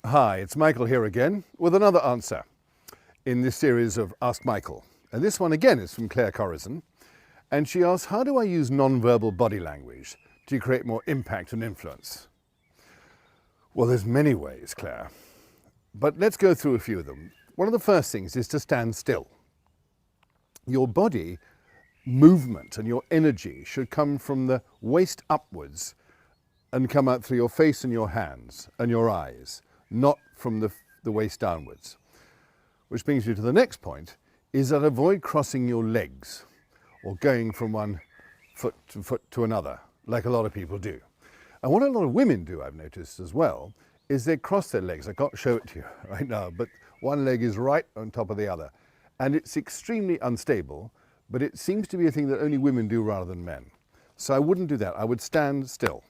Hi, it's Michael here again with another answer in this series of Ask Michael. And this one again is from Claire Koryczan. And she asks, how do I use non-verbal body language to create more impact and influence? Well, there's many ways, Claire, but let's go through a few of them. One of the first things is to stand still. Your body movement and your energy should come from the waist upwards and come out through your face and your hands and your eyes, not from the waist downwards. Which brings you to the next point, is that avoid crossing your legs or going from one foot to another, like a lot of people do. And what a lot of women do, I've noticed as well, is they cross their legs. I can't show it to you right now, but one leg is right on top of the other. And it's extremely unstable, but it seems to be a thing that only women do rather than men. So I wouldn't do that. I would stand still.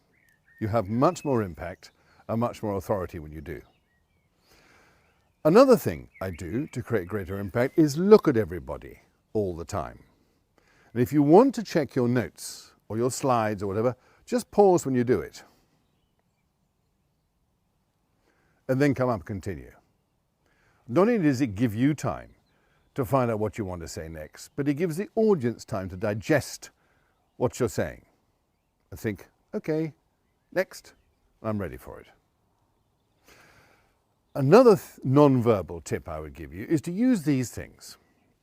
You have much more impact and much more authority when you do. Another thing I do to create greater impact is look at everybody all the time. And if you want to check your notes or your slides or whatever, just pause when you do it. And then come up and continue. Not only does it give you time to find out what you want to say next, but it gives the audience time to digest what you're saying and think, okay, next, I'm ready for it. Another non-verbal tip I would give you is to use these things.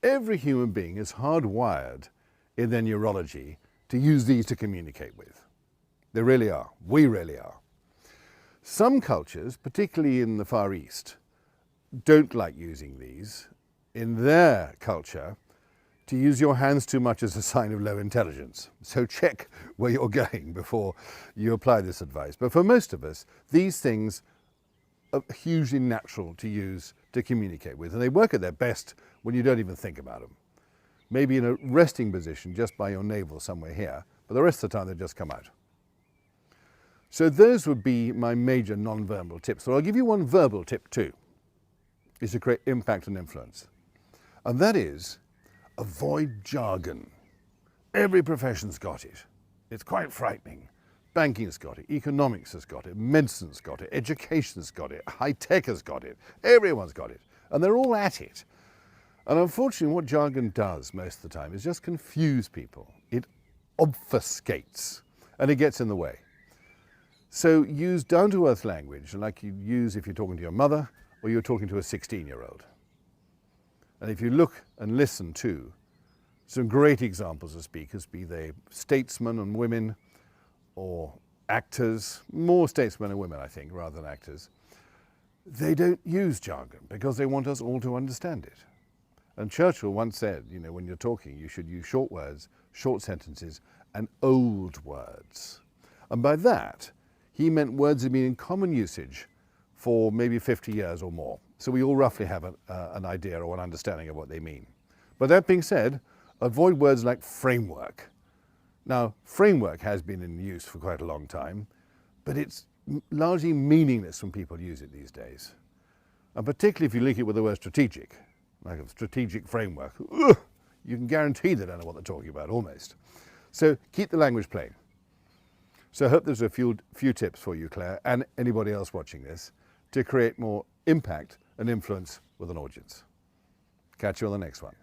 Every human being is hardwired in their neurology to use these to communicate with. They really are. We really are. Some cultures, particularly in the Far East, don't like using these. In their culture, to use your hands too much is a sign of low intelligence. So check where you're going before you apply this advice. But for most of us, these things are hugely natural to use to communicate with. And they work at their best when you don't even think about them. Maybe in a resting position just by your navel somewhere here, but the rest of the time they just come out. So those would be my major non-verbal tips. So I'll give you one verbal tip too, is to create impact and influence. And that is, avoid jargon. Every profession's got it. It's quite frightening. Banking's got it, economics has got it, medicine's got it, education's got it, high tech has got it, everyone's got it. And they're all at it. And unfortunately, what jargon does most of the time is just confuse people. It obfuscates and it gets in the way. So use down-to-earth language like you use if you're talking to your mother or you're talking to a 16-year-old. And if you look and listen to some great examples of speakers, be they statesmen and women or actors, more statesmen and women, I think, rather than actors, they don't use jargon because they want us all to understand it. And Churchill once said, you know, when you're talking, you should use short words, short sentences, and old words. And by that, he meant words that have been in common usage for maybe 50 years or more. So we all roughly have an idea or an understanding of what they mean. But that being said, avoid words like framework. Now, framework has been in use for quite a long time, but it's largely meaningless when people use it these days. And particularly if you link it with the word strategic, like a strategic framework, you can guarantee they don't know what they're talking about, almost. So keep the language plain. So I hope there's a few tips for you, Claire, and anybody else watching this, to create more impact and influence with an audience. Catch you on the next one.